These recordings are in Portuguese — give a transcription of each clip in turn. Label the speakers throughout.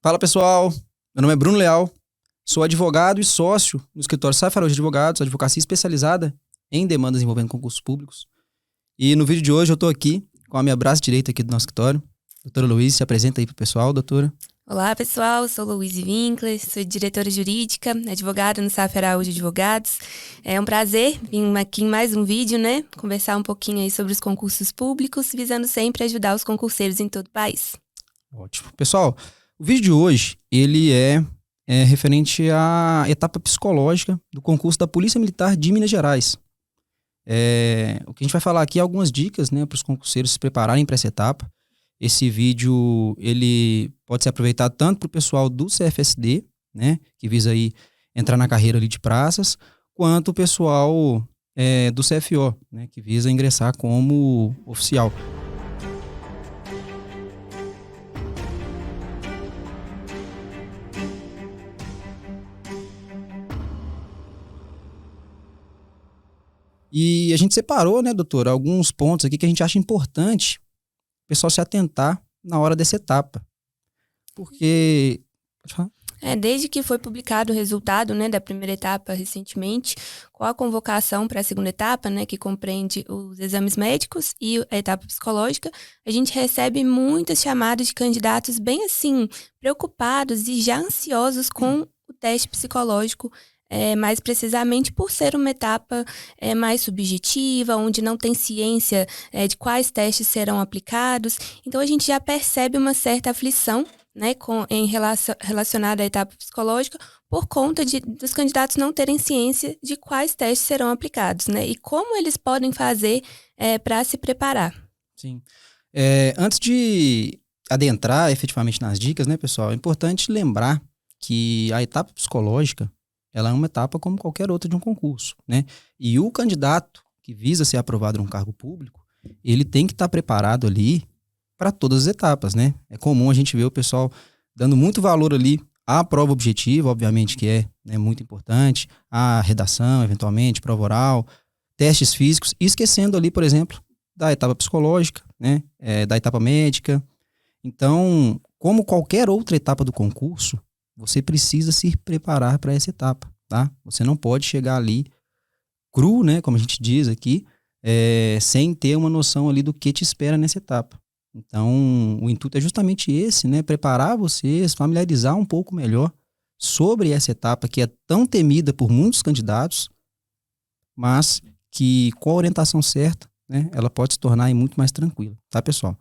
Speaker 1: Fala pessoal, meu nome é Bruno Leal, sou advogado e sócio no escritório Sá Farol de Advogados, advocacia especializada em demandas envolvendo concursos públicos. E no vídeo de hoje eu estou aqui com a minha braça direita aqui do nosso escritório, doutora Luiz, se apresenta aí pro pessoal, doutora.
Speaker 2: Olá pessoal, sou Luíse Winkler, sou diretora jurídica, advogada no Sá Farol de Advogados. É um prazer vir aqui em mais um vídeo, conversar um pouquinho aí sobre os concursos públicos, visando sempre ajudar os concurseiros em todo o país.
Speaker 1: Ótimo. Pessoal, o vídeo de hoje, ele é referente à etapa psicológica do concurso da Polícia Militar de Minas Gerais. O que a gente vai falar aqui é algumas dicas, para os concurseiros se prepararem para essa etapa. Esse vídeo, ele pode ser aproveitado tanto para o pessoal do CFSD, que visa aí entrar na carreira ali de praças, quanto o pessoal do CFO, que visa ingressar como oficial. E a gente separou, doutora, alguns pontos aqui que a gente acha importante o pessoal se atentar na hora dessa etapa. Porque... Pode falar?
Speaker 2: Desde que foi publicado o resultado da primeira etapa recentemente, com a convocação para a segunda etapa, que compreende os exames médicos e a etapa psicológica, a gente recebe muitas chamadas de candidatos bem assim, preocupados e já ansiosos com o teste psicológico, mais precisamente por ser uma etapa mais subjetiva, onde não tem ciência de quais testes serão aplicados. Então, a gente já percebe uma certa aflição relacionada à etapa psicológica por conta dos candidatos não terem ciência de quais testes serão aplicados, e como eles podem fazer para se preparar.
Speaker 1: Sim. Antes de adentrar efetivamente nas dicas, pessoal, é importante lembrar que a etapa psicológica ela é uma etapa como qualquer outra de um concurso, E o candidato que visa ser aprovado num cargo público, ele tem que estar preparado ali para todas as etapas, É comum a gente ver o pessoal dando muito valor ali à prova objetiva, obviamente que é muito importante, à redação, eventualmente, prova oral, testes físicos, e esquecendo ali, por exemplo, da etapa psicológica, da etapa médica. Então, como qualquer outra etapa do concurso, você precisa se preparar para essa etapa, tá? Você não pode chegar ali cru, como a gente diz aqui, sem ter uma noção ali do que te espera nessa etapa. Então, o intuito é justamente esse, preparar vocês, familiarizar um pouco melhor sobre essa etapa que é tão temida por muitos candidatos, mas que com a orientação certa, ela pode se tornar aí muito mais tranquila, tá, pessoal?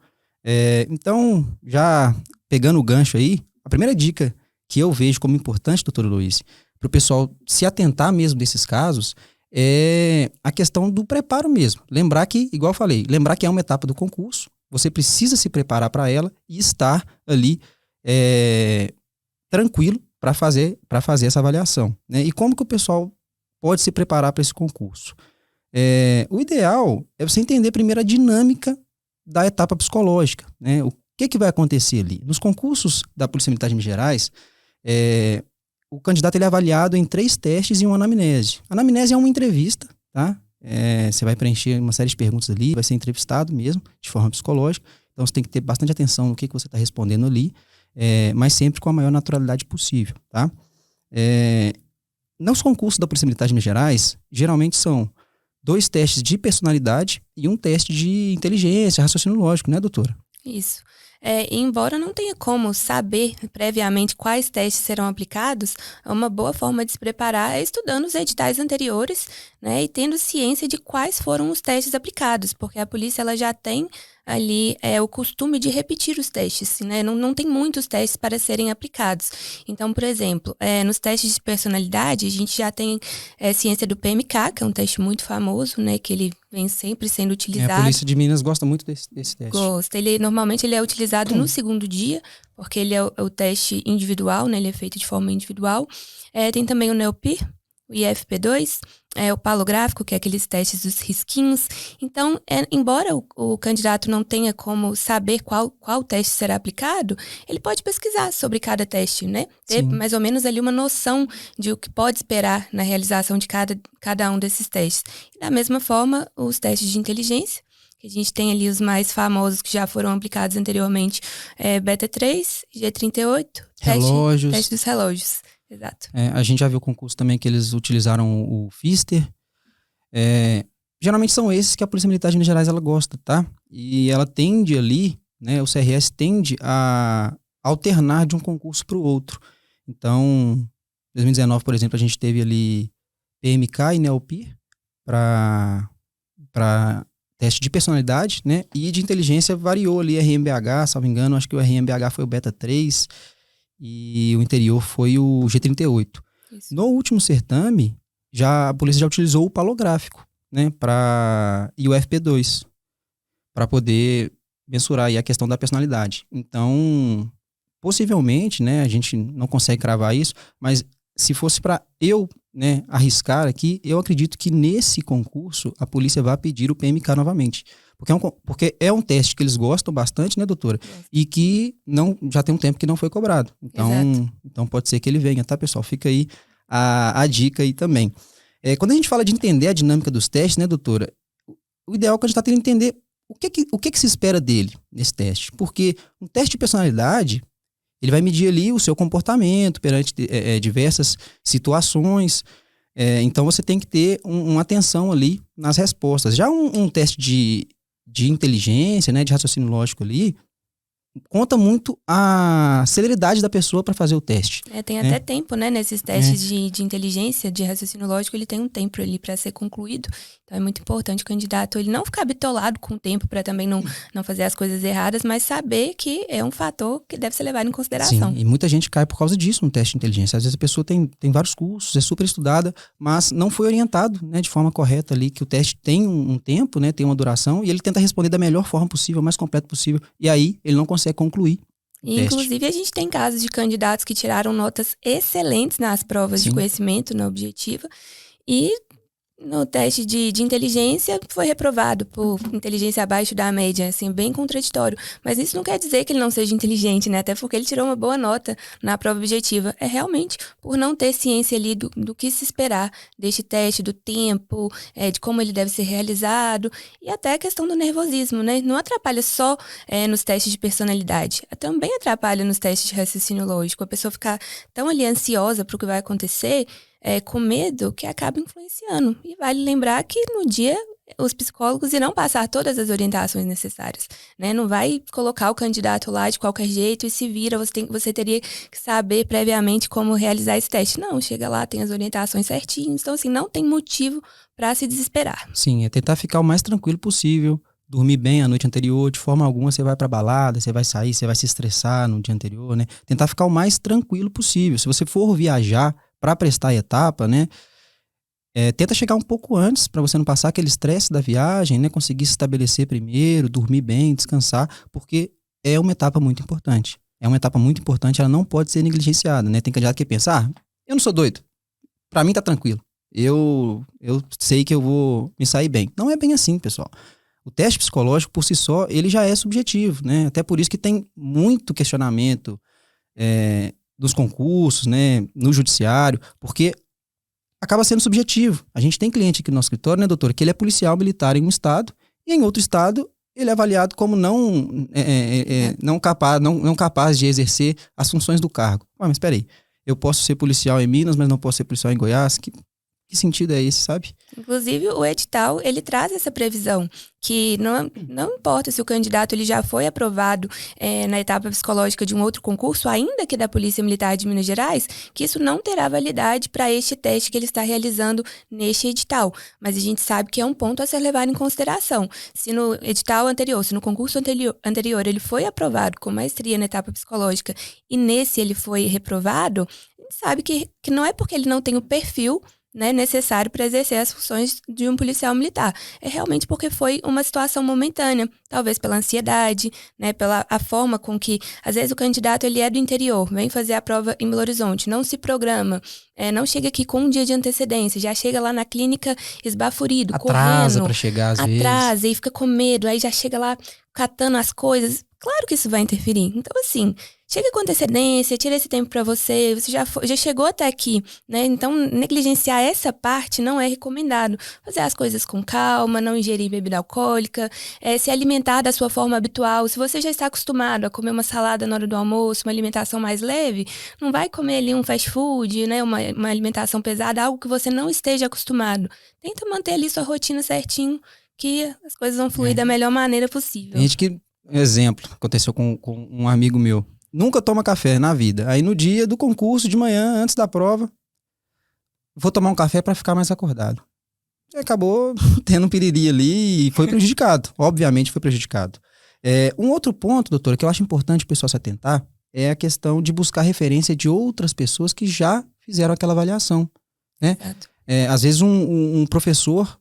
Speaker 1: Então, já pegando o gancho aí, a primeira dica que eu vejo como importante, doutor Luiz, para o pessoal se atentar mesmo desses casos, é a questão do preparo mesmo. Lembrar que, igual eu falei, lembrar que é uma etapa do concurso, você precisa se preparar para ela e estar ali tranquilo para fazer essa avaliação. E como que o pessoal pode se preparar para esse concurso? O ideal é você entender primeiro a dinâmica da etapa psicológica. O que vai acontecer ali? Nos concursos da Polícia Militar de Minas Gerais, o candidato ele é avaliado em 3 testes e uma anamnese. A anamnese é uma entrevista, tá? Você vai preencher uma série de perguntas ali, vai ser entrevistado mesmo, de forma psicológica. Então, você tem que ter bastante atenção no que você está respondendo ali, mas sempre com a maior naturalidade possível, tá? Nos concursos da Polícia Militar de Minas Gerais, geralmente são 2 testes de personalidade e um teste de inteligência, raciocínio lógico, doutora?
Speaker 2: Isso. Embora não tenha como saber previamente quais testes serão aplicados, uma boa forma de se preparar é estudando os editais anteriores, e tendo ciência de quais foram os testes aplicados, porque a polícia ela já tem ali o costume de repetir os testes, não tem muitos testes para serem aplicados. Então, por exemplo, nos testes de personalidade, a gente já tem ciência do PMK, que é um teste muito famoso, que ele vem sempre sendo utilizado.
Speaker 1: A polícia de Minas gosta muito desse teste.
Speaker 2: Gosta. Normalmente ele é utilizado no segundo dia, porque ele é o teste individual, ele é feito de forma individual. Tem também o NEOPIR, o IFP2, o palográfico, que é aqueles testes dos risquinhos. Então, embora o candidato não tenha como saber qual teste será aplicado, ele pode pesquisar sobre cada teste, ter mais ou menos ali uma noção de o que pode esperar na realização de cada um desses testes. E da mesma forma, os testes de inteligência, que a gente tem ali os mais famosos que já foram aplicados anteriormente, beta 3, G38,
Speaker 1: Relógios.
Speaker 2: teste dos relógios. Exato.
Speaker 1: A gente já viu o concurso também que eles utilizaram o Pfister. Geralmente são esses que a Polícia Militar de Minas Gerais ela gosta, tá? E ela tende ali, né? O CRS tende a alternar de um concurso para o outro. Então, em 2019, por exemplo, a gente teve ali PMK e NEOPIR para teste de personalidade, né? E de inteligência variou ali RMBH, salvo engano, acho que o RMBH foi o Beta 3 e o interior foi o G38. Isso. No último certame, a polícia já utilizou o palográfico, né? E o FP2, para poder mensurar aí a questão da personalidade. Então, possivelmente, né? A gente não consegue cravar isso, mas se fosse para eu, né, arriscar aqui, eu acredito que nesse concurso a polícia vai pedir o PMK novamente. Porque é um teste que eles gostam bastante, né, doutora? E que já tem um tempo que não foi cobrado. Então pode ser que ele venha, tá, pessoal? Fica aí a dica aí também. Quando a gente fala de entender a dinâmica dos testes, né, doutora? O ideal é que a gente está tendo que entender o que se espera dele nesse teste. Porque um teste de personalidade, ele vai medir ali o seu comportamento perante diversas situações. Então, você tem que ter uma atenção ali nas respostas. Já um teste de inteligência, né, de raciocínio lógico ali, conta muito a celeridade da pessoa para fazer o teste.
Speaker 2: Tem até tempo, né? Nesses testes de inteligência, de raciocínio lógico, ele tem um tempo ali para ser concluído. Então é muito importante o candidato ele não ficar bitolado com o tempo para também não fazer as coisas erradas, mas saber que é um fator que deve ser levado em consideração.
Speaker 1: Sim, e muita gente cai por causa disso no teste de inteligência. Às vezes a pessoa tem vários cursos, é super estudada, mas não foi orientado, né, de forma correta ali, que o teste tem um tempo, né, tem uma duração, e ele tenta responder da melhor forma possível, mais completo possível, e aí ele não consegue concluir.
Speaker 2: Inclusive, a gente tem casos de candidatos que tiraram notas excelentes nas provas de conhecimento na objetiva e no teste de inteligência foi reprovado por inteligência abaixo da média, assim, bem contraditório. Mas isso não quer dizer que ele não seja inteligente, né? Até porque ele tirou uma boa nota na prova objetiva. É realmente por não ter ciência ali do que se esperar deste teste, do tempo, de como ele deve ser realizado e até a questão do nervosismo, né? Não atrapalha só nos testes de personalidade, também atrapalha nos testes de raciocínio lógico. A pessoa ficar tão ali ansiosa para o que vai acontecer, com medo, que acaba influenciando. E vale lembrar que no dia os psicólogos irão passar todas as orientações necessárias, né? Não vai colocar o candidato lá de qualquer jeito e se vira, você teria que saber previamente como realizar esse teste. Não, chega lá, tem as orientações certinhas. Então, assim, não tem motivo para se desesperar.
Speaker 1: Sim, é tentar ficar o mais tranquilo possível, dormir bem a noite anterior, de forma alguma você vai pra balada, você vai sair, você vai se estressar no dia anterior, né? Tentar ficar o mais tranquilo possível. Se você for viajar para prestar a etapa, né? Tenta chegar um pouco antes para você não passar aquele estresse da viagem, né? Conseguir se estabelecer primeiro, dormir bem, descansar, porque é uma etapa muito importante. É uma etapa muito importante, ela não pode ser negligenciada, né? Tem candidato que pensa, eu não sou doido, para mim tá tranquilo, eu sei que eu vou me sair bem. Não é bem assim, pessoal. O teste psicológico, por si só, ele já é subjetivo, né? Até por isso que tem muito questionamento dos concursos, né, no judiciário, porque acaba sendo subjetivo. A gente tem cliente aqui no nosso escritório, né, doutora, que ele é policial militar em um estado e em outro estado ele é avaliado como não capaz de exercer as funções do cargo. Mas espera aí, eu posso ser policial em Minas, mas não posso ser policial em Goiás? Que sentido é esse, sabe?
Speaker 2: Inclusive, o edital, ele traz essa previsão, que não importa se o candidato ele já foi aprovado na etapa psicológica de um outro concurso, ainda que da Polícia Militar de Minas Gerais, que isso não terá validade para este teste que ele está realizando neste edital. Mas a gente sabe que é um ponto a ser levado em consideração. Se no edital anterior, se no concurso anterior ele foi aprovado com maestria na etapa psicológica e nesse ele foi reprovado, a gente sabe que não é porque ele não tem o perfil, né, necessário para exercer as funções de um policial militar. É realmente porque foi uma situação momentânea, talvez pela ansiedade, né, pela a forma com que, às vezes, o candidato ele é do interior, vem fazer a prova em Belo Horizonte, não se programa, não chega aqui com um dia de antecedência, já chega lá na clínica esbaforido,
Speaker 1: atrasa
Speaker 2: correndo.
Speaker 1: Para chegar, às vezes.
Speaker 2: Atrasa e fica com medo, aí já chega lá catando as coisas, claro que isso vai interferir. Então, assim, chega com antecedência, tira esse tempo para você já chegou até aqui, né? Então, negligenciar essa parte não é recomendado. Fazer as coisas com calma, não ingerir bebida alcoólica, se alimentar da sua forma habitual. Se você já está acostumado a comer uma salada na hora do almoço, uma alimentação mais leve, não vai comer ali um fast food, né? Uma alimentação pesada, algo que você não esteja acostumado. Tenta manter ali sua rotina certinho, que as coisas vão fluir da melhor maneira possível.
Speaker 1: Tem gente que, exemplo, aconteceu com um amigo meu, nunca toma café na vida. Aí no dia do concurso, de manhã, antes da prova, vou tomar um café para ficar mais acordado. E acabou tendo um piriri ali e foi prejudicado. Obviamente foi prejudicado. Um outro ponto, doutora, que eu acho importante o pessoal se atentar, é a questão de buscar referência de outras pessoas que já fizeram aquela avaliação, né? Às vezes um professor...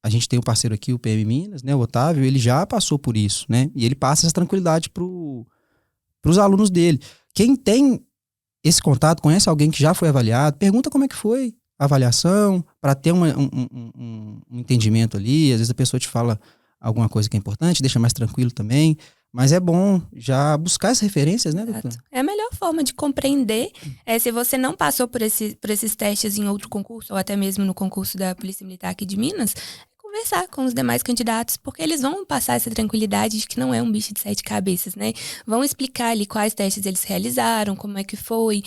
Speaker 1: A gente tem um parceiro aqui, o PM Minas, né, o Otávio, ele já passou por isso, né? E ele passa essa tranquilidade pros alunos dele. Quem tem esse contato, conhece alguém que já foi avaliado, pergunta como é que foi a avaliação, para ter um entendimento ali. Às vezes a pessoa te fala alguma coisa que é importante, deixa mais tranquilo também. Mas é bom já buscar essas referências, né, doutor?
Speaker 2: É a melhor forma de compreender. Se você não passou por esses testes em outro concurso, ou até mesmo no concurso da Polícia Militar aqui de Minas, conversar com os demais candidatos, porque eles vão passar essa tranquilidade de que não é um bicho de 7 cabeças, né? Vão explicar ali quais testes eles realizaram, como é que foi.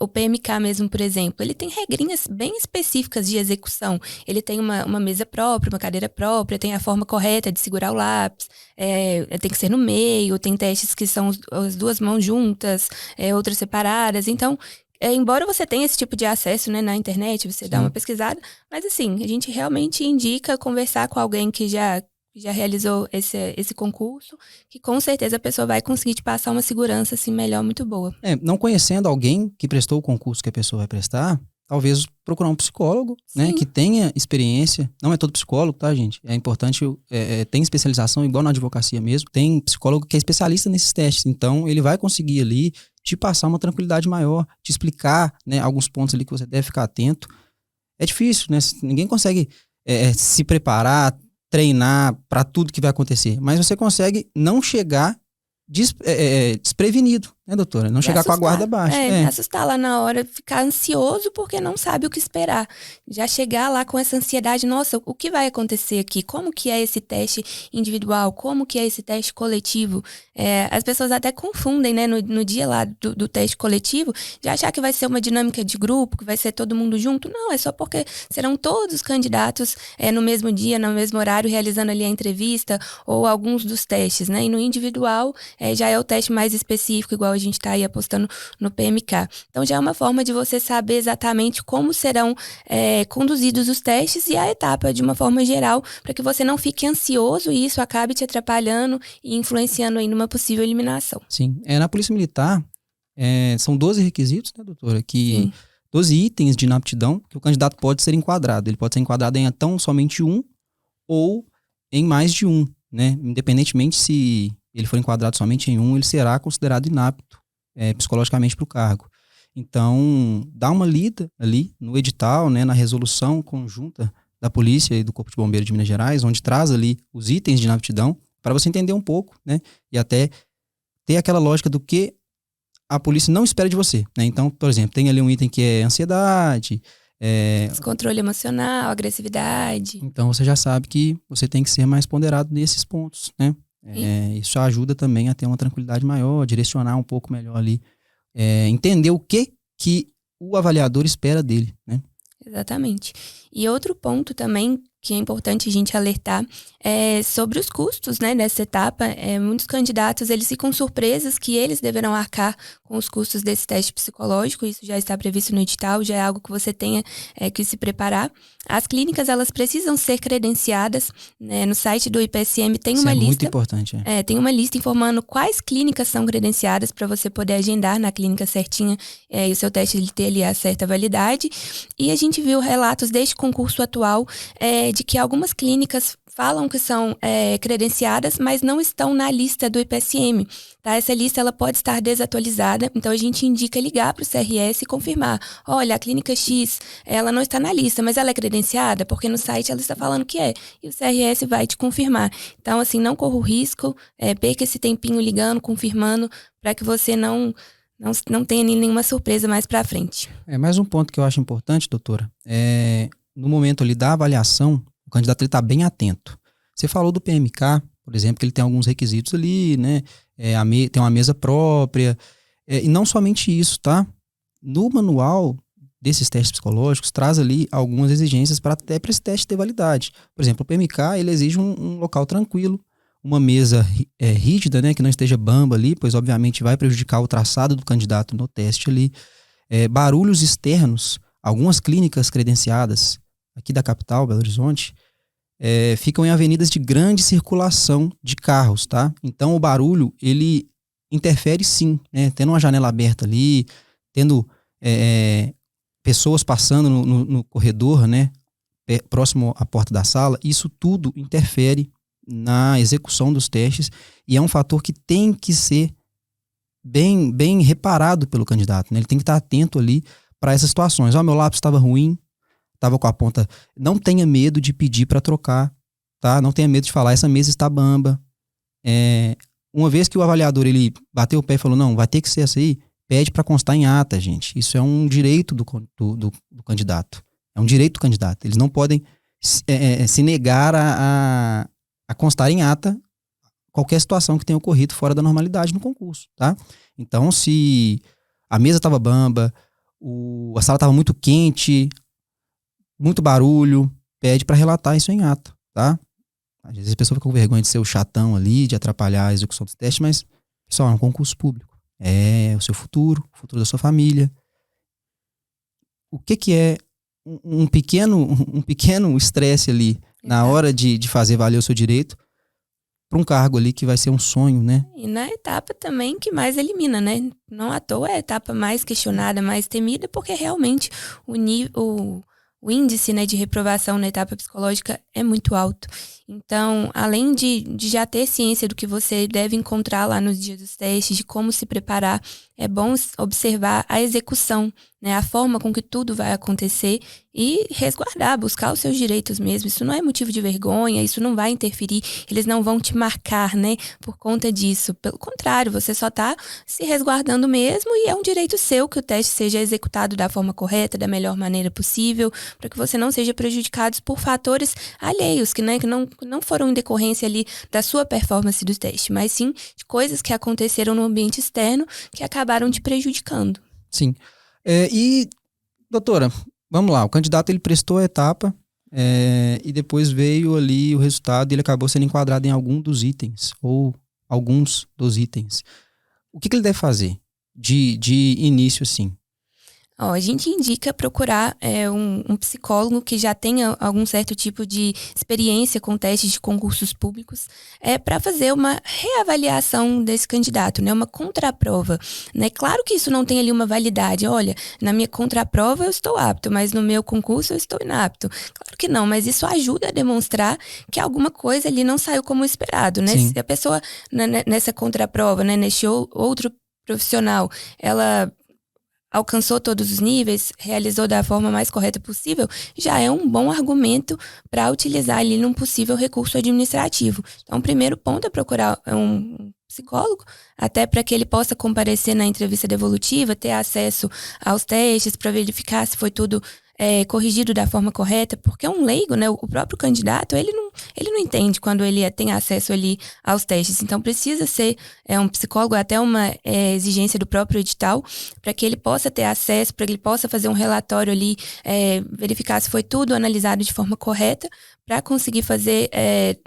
Speaker 2: O PMK mesmo, por exemplo, ele tem regrinhas bem específicas de execução. Ele tem uma mesa própria, uma cadeira própria, tem a forma correta de segurar o lápis, tem que ser no meio, tem testes que são as duas mãos juntas, outras separadas. Então, embora você tenha esse tipo de acesso, né, na internet, você dá uma pesquisada, mas assim, a gente realmente indica conversar com alguém que já realizou esse concurso, que com certeza a pessoa vai conseguir te passar uma segurança assim, melhor, muito boa.
Speaker 1: Não conhecendo alguém que prestou o concurso que a pessoa vai prestar, talvez procurar um psicólogo, né, que tenha experiência. Não é todo psicólogo, tá, gente? É importante, tem especialização, igual na advocacia mesmo. Tem psicólogo que é especialista nesses testes. Então, ele vai conseguir ali te passar uma tranquilidade maior, te explicar, né, alguns pontos ali que você deve ficar atento. É difícil, né? Ninguém consegue se preparar, treinar para tudo que vai acontecer. Mas você consegue não chegar desprevenido, né, doutora? Não chegar com a guarda baixa.
Speaker 2: Assustar lá na hora, ficar ansioso porque não sabe o que esperar. Já chegar lá com essa ansiedade, nossa, o que vai acontecer aqui? Como que é esse teste individual? Como que é esse teste coletivo? As pessoas até confundem, né, no dia lá do teste coletivo, de achar que vai ser uma dinâmica de grupo, que vai ser todo mundo junto. Não, é só porque serão todos os candidatos no mesmo dia, no mesmo horário, realizando ali a entrevista ou alguns dos testes, né? E no individual, já é o teste mais específico, igual a gente está aí apostando no PMK. Então, já é uma forma de você saber exatamente como serão conduzidos os testes e a etapa de uma forma geral, para que você não fique ansioso e isso acabe te atrapalhando e influenciando aí numa possível eliminação.
Speaker 1: Sim. Na Polícia Militar, são 12 requisitos, né, doutora? 12 itens de inaptidão que o candidato pode ser enquadrado. Ele pode ser enquadrado em tão somente um ou em mais de um, né? Independentemente se ele for enquadrado somente em um, ele será considerado inapto psicologicamente para o cargo. Então, dá uma lida ali no edital, né, na resolução conjunta da Polícia e do Corpo de Bombeiros de Minas Gerais, onde traz ali os itens de inaptidão, para você entender um pouco, né, e até ter aquela lógica do que a polícia não espera de você, né? Então, por exemplo, tem ali um item que é ansiedade,
Speaker 2: descontrole emocional, agressividade.
Speaker 1: Então, você já sabe que você tem que ser mais ponderado nesses pontos, né? Isso ajuda também a ter uma tranquilidade maior, direcionar um pouco melhor ali, entender o que o avaliador espera dele, né?
Speaker 2: Exatamente. E outro ponto também que é importante a gente alertar é sobre os custos, né, dessa etapa. Muitos candidatos, eles ficam surpresos que eles deverão arcar com os custos desse teste psicológico. Isso já está previsto no edital, já é algo que você tenha que se preparar. As clínicas, elas precisam ser credenciadas, né? No site do IPSM tem uma lista.
Speaker 1: Muito importante.
Speaker 2: Tem uma lista informando quais clínicas são credenciadas para você poder agendar na clínica certinha e o seu teste ele ter ali a certa validade. E a gente viu relatos deste concurso atual de que algumas clínicas falam que são credenciadas, mas não estão na lista do IPSM. Tá? Essa lista ela pode estar desatualizada, então a gente indica ligar para o CRS e confirmar. Olha, a clínica X, ela não está na lista, mas ela é credenciada, porque no site ela está falando que é. E o CRS vai te confirmar. Então, assim, não corra o risco, perca esse tempinho ligando, confirmando, para que você não tenha nenhuma surpresa mais para frente.
Speaker 1: Mais um ponto que eu acho importante, doutora, no momento ali da avaliação, o candidato está bem atento. Você falou do PMK, por exemplo, que ele tem alguns requisitos ali, né? Tem uma mesa própria. E não somente isso, tá? No manual desses testes psicológicos, traz ali algumas exigências para esse teste ter validade. Por exemplo, o PMK, ele exige um local tranquilo, uma mesa rígida, né? Que não esteja bamba ali, pois obviamente vai prejudicar o traçado do candidato no teste ali. Barulhos externos, algumas clínicas credenciadas aqui da capital, Belo Horizonte, ficam em avenidas de grande circulação de carros, tá? Então o barulho, ele interfere sim, né? Tendo uma janela aberta ali, tendo pessoas passando no corredor, né? Próximo à porta da sala, isso tudo interfere na execução dos testes e é um fator que tem que ser bem reparado pelo candidato, né? Ele tem que estar atento ali para essas situações. Meu lápis estava ruim, estava com a ponta. Não tenha medo de pedir para trocar, tá? Não tenha medo de falar, essa mesa está bamba. Uma vez que o avaliador ele bateu o pé e falou, não, vai ter que ser essa aí, pede para constar em ata, gente. Isso é um direito do candidato. É um direito do candidato. Eles não podem se negar a constar em ata qualquer situação que tenha ocorrido fora da normalidade no concurso, tá? Então, se a mesa estava bamba, a sala estava muito quente, muito barulho, pede para relatar isso em ata, tá? Às vezes a pessoa fica com vergonha de ser o chatão ali, de atrapalhar a execução dos testes, mas, pessoal, é um concurso público. É o seu futuro, o futuro da sua família. O que é um pequeno estresse ali na hora de fazer valer o seu direito para um cargo ali que vai ser um sonho, né?
Speaker 2: E na etapa também que mais elimina, né? Não à toa é a etapa mais questionada, mais temida, porque realmente o índice, né, de reprovação na etapa psicológica é muito alto. Então, além de já ter ciência do que você deve encontrar lá nos dias dos testes, de como se preparar, é bom observar a execução, né, a forma com que tudo vai acontecer e resguardar, buscar os seus direitos mesmo. Isso não é motivo de vergonha, isso não vai interferir, eles não vão te marcar, né, por conta disso. Pelo contrário, você só está se resguardando mesmo e é um direito seu que o teste seja executado da forma correta, da melhor maneira possível, para que você não seja prejudicado por fatores alheios, que não foram em decorrência ali da sua performance do teste, mas sim de coisas que aconteceram no ambiente externo que acabaram te prejudicando.
Speaker 1: Sim. E, doutora, vamos lá, o candidato ele prestou a etapa e depois veio ali o resultado e ele acabou sendo enquadrado em algum dos itens, ou alguns dos itens. O que ele deve fazer de início, assim?
Speaker 2: A gente indica procurar um psicólogo que já tenha algum certo tipo de experiência com testes de concursos públicos para fazer uma reavaliação desse candidato, né? Uma contraprova. Né? Claro que isso não tem ali uma validade. Olha, na minha contraprova eu estou apto, mas no meu concurso eu estou inapto. Claro que não, mas isso ajuda a demonstrar que alguma coisa ali não saiu como esperado. Né? Se a pessoa, nessa contraprova, né, neste outro profissional, ela alcançou todos os níveis, realizou da forma mais correta possível, já é um bom argumento para utilizar ali num possível recurso administrativo. Então, o primeiro ponto é procurar um psicólogo, até para que ele possa comparecer na entrevista devolutiva, ter acesso aos testes para verificar se foi tudo corrigido da forma correta, porque um leigo, né, o próprio candidato, ele não entende quando ele tem acesso ali aos testes. Então, precisa ser um psicólogo, até uma exigência do próprio edital, para que ele possa ter acesso, para que ele possa fazer um relatório ali, verificar se foi tudo analisado de forma correta, para conseguir fazer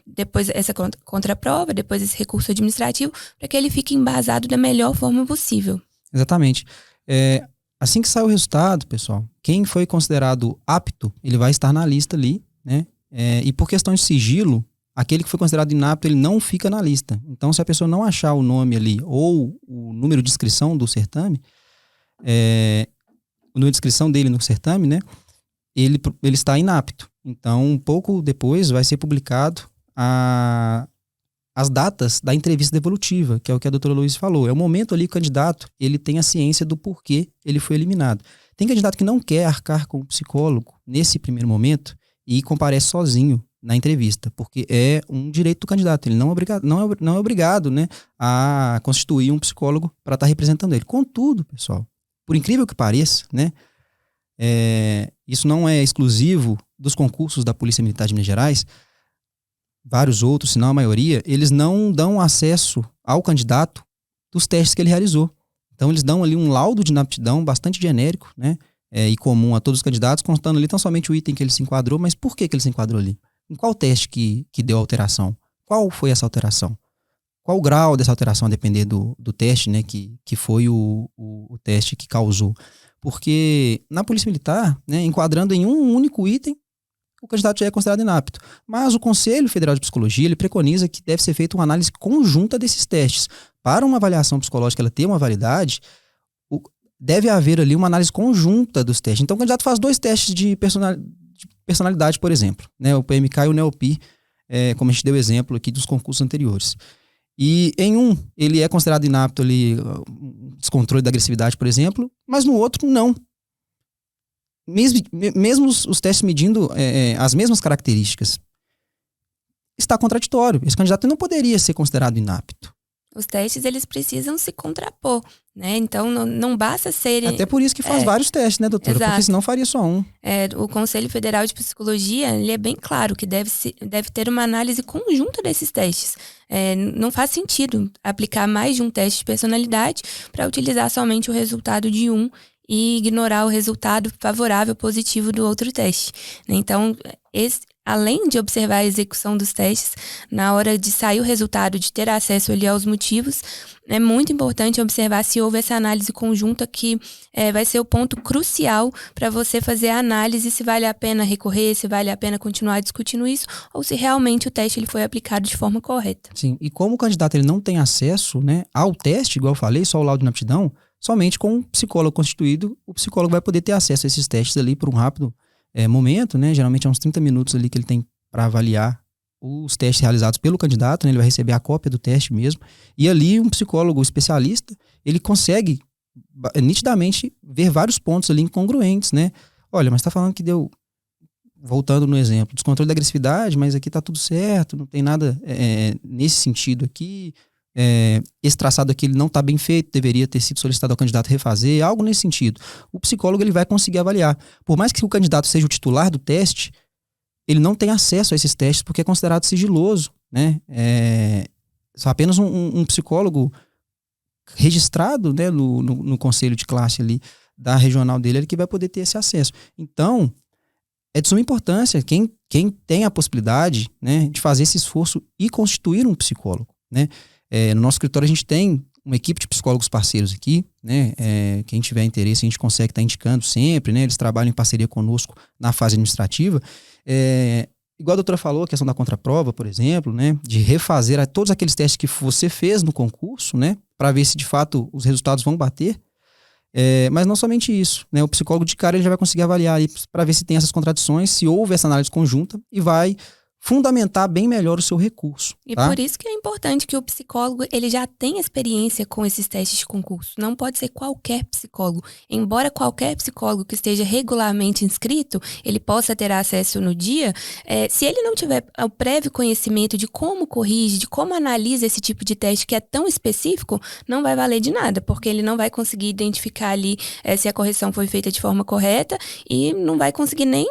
Speaker 2: depois essa contraprova, depois esse recurso administrativo, para que ele fique embasado da melhor forma possível.
Speaker 1: Exatamente. Assim que sai o resultado, pessoal, quem foi considerado apto, ele vai estar na lista ali, né? E por questão de sigilo, aquele que foi considerado inapto, ele não fica na lista. Então, se a pessoa não achar o nome ali ou o número de inscrição do certame, o número de inscrição dele no certame, né? Ele está inapto. Então, um pouco depois vai ser publicado as datas da entrevista devolutiva, que é o que a doutora Luiz falou. É o momento ali que o candidato ele tem a ciência do porquê ele foi eliminado. Tem candidato que não quer arcar com o psicólogo nesse primeiro momento e comparece sozinho na entrevista, porque é um direito do candidato. Ele não é obrigado, né, a constituir um psicólogo para estar representando ele. Contudo, pessoal, por incrível que pareça, né, isso não é exclusivo dos concursos da Polícia Militar de Minas Gerais. Vários outros, se não a maioria, eles não dão acesso ao candidato dos testes que ele realizou. Então, eles dão ali um laudo de inaptidão bastante genérico, né, e comum a todos os candidatos, constando ali tão somente o item que ele se enquadrou, mas por que ele se enquadrou ali? Em qual teste que deu alteração? Qual foi essa alteração? Qual o grau dessa alteração, a depender do teste, né, que foi o teste que causou? Porque na Polícia Militar, né, enquadrando em um único item, o candidato já é considerado inapto. Mas o Conselho Federal de Psicologia ele preconiza que deve ser feita uma análise conjunta desses testes. Para uma avaliação psicológica ela ter uma validade, deve haver ali uma análise conjunta dos testes. Então o candidato faz 2 testes de personalidade, por exemplo, né, o PMK e o NEOPI, como a gente deu exemplo aqui dos concursos anteriores. E em um, ele é considerado inapto ali, descontrole da agressividade, por exemplo, mas no outro, não. Mesmo os testes medindo as mesmas características, está contraditório. Esse candidato não poderia ser considerado inapto.
Speaker 2: Os testes, eles precisam se contrapor, né? Então, não basta serem...
Speaker 1: Até por isso que faz vários testes, né, doutora?
Speaker 2: Exato.
Speaker 1: Porque senão faria só um.
Speaker 2: O Conselho Federal de Psicologia, ele é bem claro que deve ter uma análise conjunta desses testes. Não faz sentido aplicar mais de um teste de personalidade para utilizar somente o resultado de um e ignorar o resultado favorável, positivo do outro teste. Então, além de observar a execução dos testes, na hora de sair o resultado, de ter acesso ali aos motivos, é muito importante observar se houve essa análise conjunta que vai ser o ponto crucial para você fazer a análise se vale a pena recorrer, se vale a pena continuar discutindo isso, ou se realmente o teste ele foi aplicado de forma correta.
Speaker 1: Sim, e como o candidato ele não tem acesso, né, ao teste, igual eu falei, só o laudo de inaptidão, somente com um psicólogo constituído, o psicólogo vai poder ter acesso a esses testes ali por um rápido momento, né? Geralmente é uns 30 minutos ali que ele tem para avaliar os testes realizados pelo candidato, né? Ele vai receber a cópia do teste mesmo. E ali um psicólogo especialista, ele consegue nitidamente ver vários pontos ali incongruentes, né? Olha, mas tá falando que deu, voltando no exemplo, descontrole da agressividade, mas aqui tá tudo certo, não tem nada nesse sentido aqui. Esse traçado aqui ele não está bem feito, deveria ter sido solicitado ao candidato refazer, algo nesse sentido. O psicólogo ele vai conseguir avaliar. Por mais que o candidato seja o titular do teste, ele não tem acesso a esses testes porque é considerado sigiloso, né? Só apenas um psicólogo registrado, né, no conselho de classe ali da regional dele, ele que vai poder ter esse acesso. Então, é de suma importância quem tem a possibilidade, né, de fazer esse esforço e constituir um psicólogo, né? No nosso escritório a gente tem uma equipe de psicólogos parceiros aqui, né? Quem tiver interesse a gente consegue estar indicando sempre, né? Eles trabalham em parceria conosco na fase administrativa. Igual a doutora falou, a questão da contraprova, por exemplo, né? De refazer todos aqueles testes que você fez no concurso, né? Para ver se de fato os resultados vão bater. Mas não somente isso, né? O psicólogo de cara ele já vai conseguir avaliar para ver se tem essas contradições, se houve essa análise conjunta e vai fundamentar bem melhor o seu recurso.
Speaker 2: E
Speaker 1: tá?
Speaker 2: por isso que é importante que o psicólogo ele já tenha experiência com esses testes de concurso. Não pode ser qualquer psicólogo. Embora qualquer psicólogo que esteja regularmente inscrito, ele possa ter acesso no dia, se ele não tiver o prévio conhecimento de como corrige, de como analisa esse tipo de teste que é tão específico, não vai valer de nada, porque ele não vai conseguir identificar ali se a correção foi feita de forma correta e não vai conseguir nem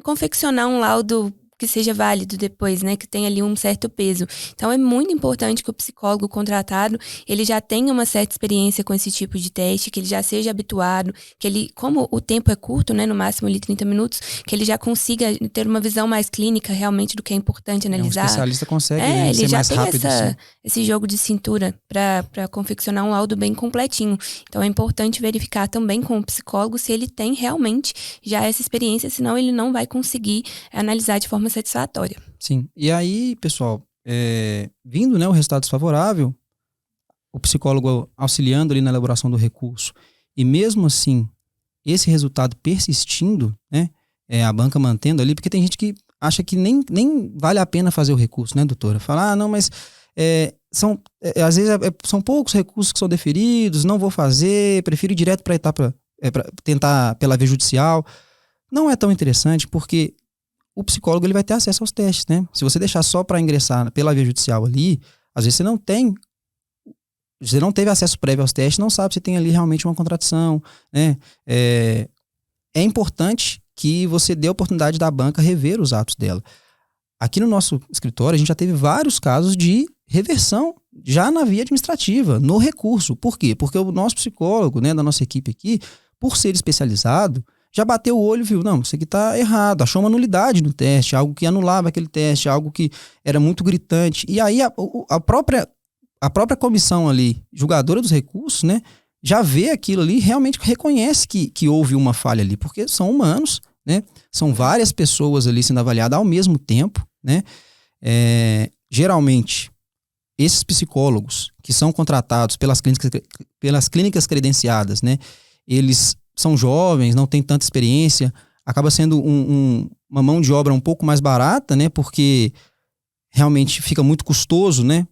Speaker 2: confeccionar um laudo que seja válido depois, né, que tenha ali um certo peso. Então é muito importante que o psicólogo contratado, ele já tenha uma certa experiência com esse tipo de teste, que ele já seja habituado, que ele, como o tempo é curto, né, no máximo ali 30 minutos, que ele já consiga ter uma visão mais clínica realmente do que é importante analisar.
Speaker 1: Um especialista consegue, né,
Speaker 2: ele
Speaker 1: ser
Speaker 2: já
Speaker 1: mais
Speaker 2: tem
Speaker 1: rápido.
Speaker 2: esse jogo de cintura para confeccionar um laudo bem completinho. Então é importante verificar também com o psicólogo se ele tem realmente já essa experiência, senão ele não vai conseguir analisar de forma satisfatória.
Speaker 1: Sim. E aí, pessoal, vindo, né, o resultado desfavorável, o psicólogo auxiliando ali na elaboração do recurso, e mesmo assim, esse resultado persistindo, né, a banca mantendo ali, porque tem gente que acha que nem vale a pena fazer o recurso, né, doutora? Fala, não, mas às vezes são poucos recursos que são deferidos, não vou fazer, prefiro ir direto para a etapa, para tentar pela via judicial. Não é tão interessante, porque o psicólogo ele vai ter acesso aos testes, né? Se você deixar só para ingressar pela via judicial ali, às vezes você não teve acesso prévio aos testes, não sabe se tem ali realmente uma contradição, né? É importante que você dê a oportunidade da banca rever os atos dela. Aqui no nosso escritório, a gente já teve vários casos de reversão já na via administrativa, no recurso. Por quê? Porque o nosso psicólogo, né, da nossa equipe aqui, por ser especializado, já bateu o olho e viu, não, isso aqui está errado, achou uma nulidade no teste, algo que anulava aquele teste, algo que era muito gritante. E aí a própria comissão ali, julgadora dos recursos, né, já vê aquilo ali, realmente reconhece que houve uma falha ali, porque são humanos, né, são várias pessoas ali sendo avaliadas ao mesmo tempo, né. Geralmente, esses psicólogos que são contratados pelas clínicas credenciadas, né, eles são jovens, não têm tanta experiência, acaba sendo uma mão de obra um pouco mais barata, né, porque realmente fica muito custoso, né,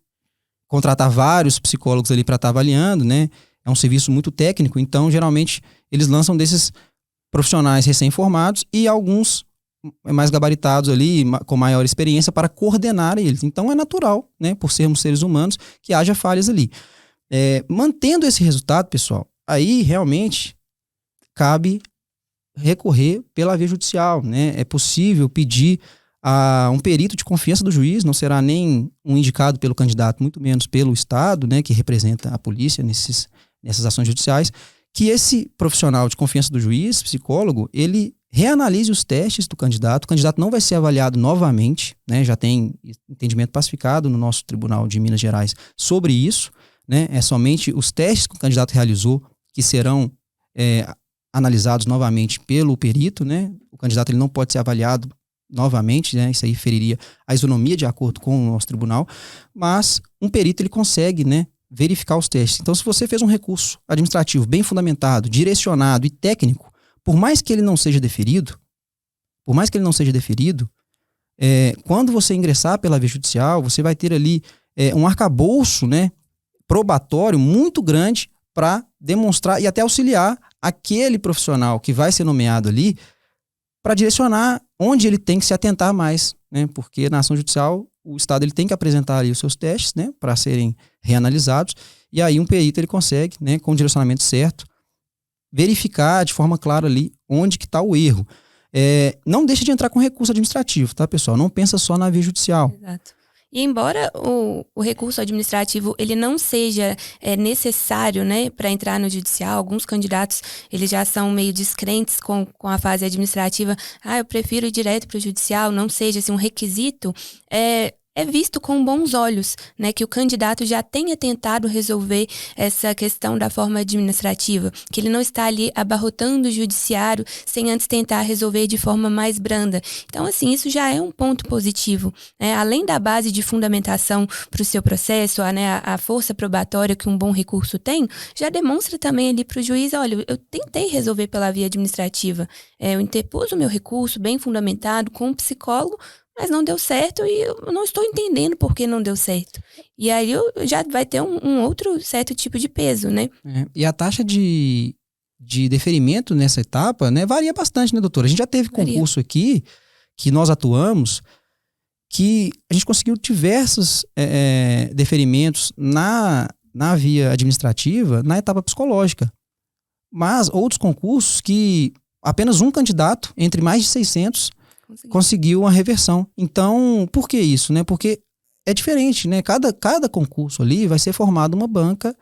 Speaker 1: contratar vários psicólogos ali para estar avaliando, né, é um serviço muito técnico, então geralmente eles lançam desses profissionais recém-formados e alguns mais gabaritados ali, com maior experiência para coordenar eles. Então é natural, né, por sermos seres humanos, que haja falhas ali. Mantendo esse resultado, pessoal, aí realmente cabe recorrer pela via judicial, né? É possível pedir a um perito de confiança do juiz, não será nem um indicado pelo candidato, muito menos pelo Estado, né, que representa a polícia nessas ações judiciais, que esse profissional de confiança do juiz, psicólogo, ele reanalise os testes do candidato. O candidato não vai ser avaliado novamente, né? Já tem entendimento pacificado no nosso Tribunal de Minas Gerais sobre isso, né? É somente os testes que o candidato realizou que serão analisados novamente pelo perito, né? O candidato ele não pode ser avaliado novamente, né? Isso aí feriria a isonomia de acordo com o nosso tribunal, mas um perito ele consegue, né, verificar os testes. Então, se você fez um recurso administrativo bem fundamentado, direcionado e técnico, por mais que ele não seja deferido, quando você ingressar pela via judicial, você vai ter ali um arcabouço, né, probatório muito grande para demonstrar e até auxiliar aquele profissional que vai ser nomeado ali para direcionar onde ele tem que se atentar mais, né? Porque na ação judicial o Estado ele tem que apresentar ali os seus testes, né, para serem reanalisados, e aí um perito ele consegue, né, com o direcionamento certo, verificar de forma clara ali onde que está o erro. Não deixe de entrar com recurso administrativo, tá, pessoal? Não pensa só na via judicial.
Speaker 2: Exato. E embora o recurso administrativo ele não seja necessário, né, para entrar no judicial, alguns candidatos eles já são meio descrentes com a fase administrativa. Eu prefiro ir direto para o judicial, não seja assim, um requisito. É visto com bons olhos, né, que o candidato já tenha tentado resolver essa questão da forma administrativa, que ele não está ali abarrotando o judiciário sem antes tentar resolver de forma mais branda. Então, assim, isso já é um ponto positivo, né? Além da base de fundamentação para o seu processo, a força probatória que um bom recurso tem, já demonstra também ali para o juiz, olha, eu tentei resolver pela via administrativa, eu interpus o meu recurso bem fundamentado com um psicólogo, mas não deu certo e eu não estou entendendo por que não deu certo. E aí já vai ter um outro certo tipo de peso, né?
Speaker 1: E a taxa de deferimento nessa etapa, né, varia bastante, né, doutora? A gente já teve concurso aqui, que nós atuamos, que a gente conseguiu diversos deferimentos na via administrativa, na etapa psicológica. Mas outros concursos que apenas um candidato, entre mais de 600, conseguiu uma reversão. Então, por que isso, né? Porque é diferente, né? Cada concurso ali vai ser formada uma banca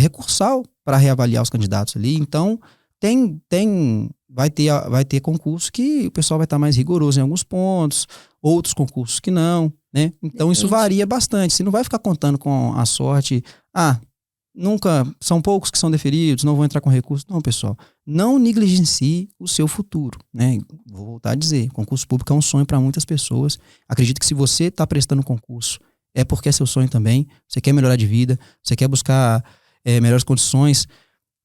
Speaker 1: recursal para reavaliar os candidatos ali. Então, vai ter concurso que o pessoal vai estar mais rigoroso em alguns pontos, outros concursos que não, né? Então, isso varia bastante. Você não vai ficar contando com a sorte, são poucos que são deferidos, não vão entrar com recurso. Não, pessoal, não negligencie o seu futuro, né? Vou voltar a dizer, concurso público é um sonho para muitas pessoas. Acredito que se você está prestando concurso, é porque é seu sonho também, você quer melhorar de vida, você quer buscar melhores condições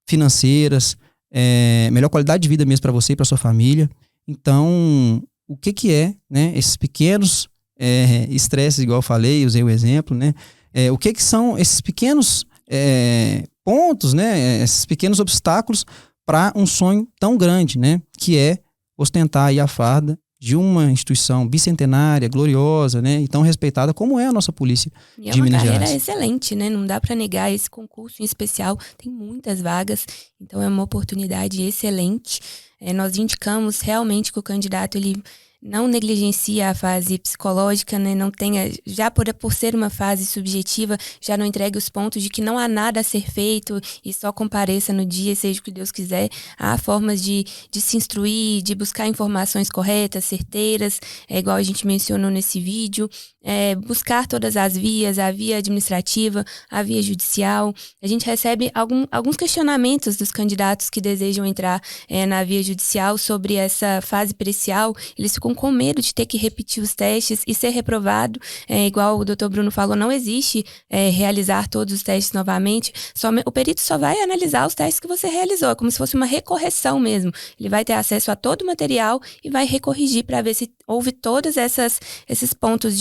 Speaker 1: financeiras, melhor qualidade de vida mesmo para você e para sua família. Então, o que é, né, esses pequenos estresses, igual eu falei, usei o exemplo, né? O que são esses pequenos pontos, né? Esses pequenos obstáculos para um sonho tão grande, né? Que é ostentar aí a farda de uma instituição bicentenária, gloriosa, né? E tão respeitada como é a nossa polícia de Minas Gerais.
Speaker 2: É uma carreira excelente, né? Não dá para negar esse concurso em especial. Tem muitas vagas, então é uma oportunidade excelente. Nós indicamos realmente que o candidato ele não negligencia a fase psicológica, né? Não tenha, já por ser uma fase subjetiva, já não entregue os pontos de que não há nada a ser feito e só compareça no dia, seja o que Deus quiser. Há formas de se instruir, de buscar informações corretas, certeiras, igual a gente mencionou nesse vídeo. Buscar todas as vias, a via administrativa, a via judicial. A gente recebe alguns questionamentos dos candidatos que desejam entrar na via judicial sobre essa fase pericial. Eles ficam com medo de ter que repetir os testes e ser reprovado. Igual o doutor Bruno falou, não existe realizar todos os testes novamente. O perito só vai analisar os testes que você realizou, é como se fosse uma recorreção mesmo. Ele vai ter acesso a todo o material e vai recorrigir para ver se houve todos esses pontos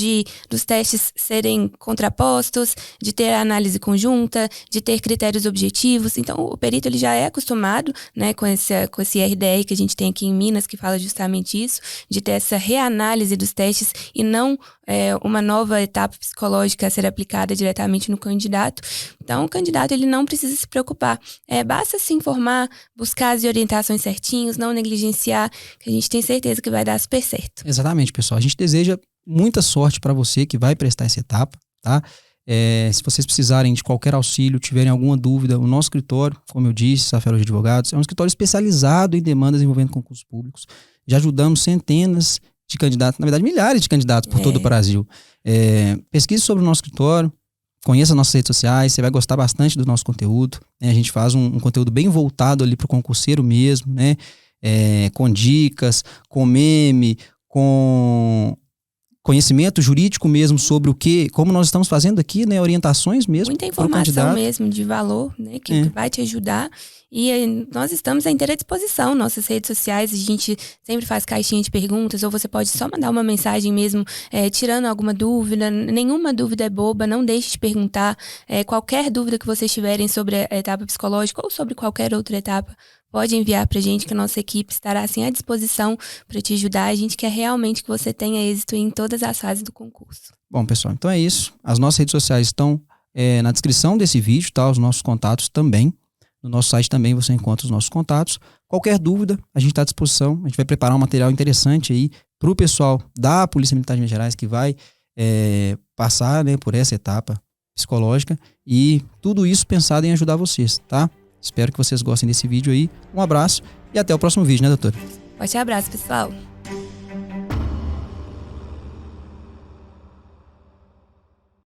Speaker 2: dos testes serem contrapostos, de ter análise conjunta, de ter critérios objetivos. Então, o perito ele já é acostumado, né, com esse RDR que a gente tem aqui em Minas, que fala justamente isso, de ter essa reanálise dos testes e não uma nova etapa psicológica a ser aplicada diretamente no candidato. Então, o candidato ele não precisa se preocupar. Basta se informar, buscar as orientações certinhos, não negligenciar, que a gente tem certeza que vai dar super certo.
Speaker 1: Exatamente, pessoal. A gente deseja muita sorte para você que vai prestar essa etapa, tá? Se vocês precisarem de qualquer auxílio, tiverem alguma dúvida, o nosso escritório, como eu disse, Safelo de Advogados, é um escritório especializado em demandas envolvendo concursos públicos. Já ajudamos centenas de candidatos, na verdade milhares de candidatos por todo o Brasil. Pesquise sobre o nosso escritório, conheça nossas redes sociais, você vai gostar bastante do nosso conteúdo, né? A gente faz um conteúdo bem voltado ali para o concurseiro mesmo, né? Com dicas, com meme, com conhecimento jurídico mesmo sobre como nós estamos fazendo aqui, né? Orientações mesmo.
Speaker 2: Muita informação mesmo de valor, né? Que vai te ajudar. E nós estamos à inteira disposição, nossas redes sociais, a gente sempre faz caixinha de perguntas, ou você pode só mandar uma mensagem mesmo, tirando alguma dúvida. Nenhuma dúvida é boba, não deixe de perguntar. Qualquer dúvida que vocês tiverem sobre a etapa psicológica ou sobre qualquer outra etapa, pode enviar pra gente, que a nossa equipe estará assim à disposição para te ajudar. A gente quer realmente que você tenha êxito em todas as fases do concurso.
Speaker 1: Bom, pessoal, então é isso. As nossas redes sociais estão na descrição desse vídeo, tá? Os nossos contatos também. No nosso site também você encontra os nossos contatos. Qualquer dúvida, a gente está à disposição. A gente vai preparar um material interessante aí para o pessoal da Polícia Militar de Minas Gerais que vai passar, né, por essa etapa psicológica. E tudo isso pensado em ajudar vocês, tá? Espero que vocês gostem desse vídeo aí. Um abraço e até o próximo vídeo, né, doutora?
Speaker 2: Forte abraço, pessoal.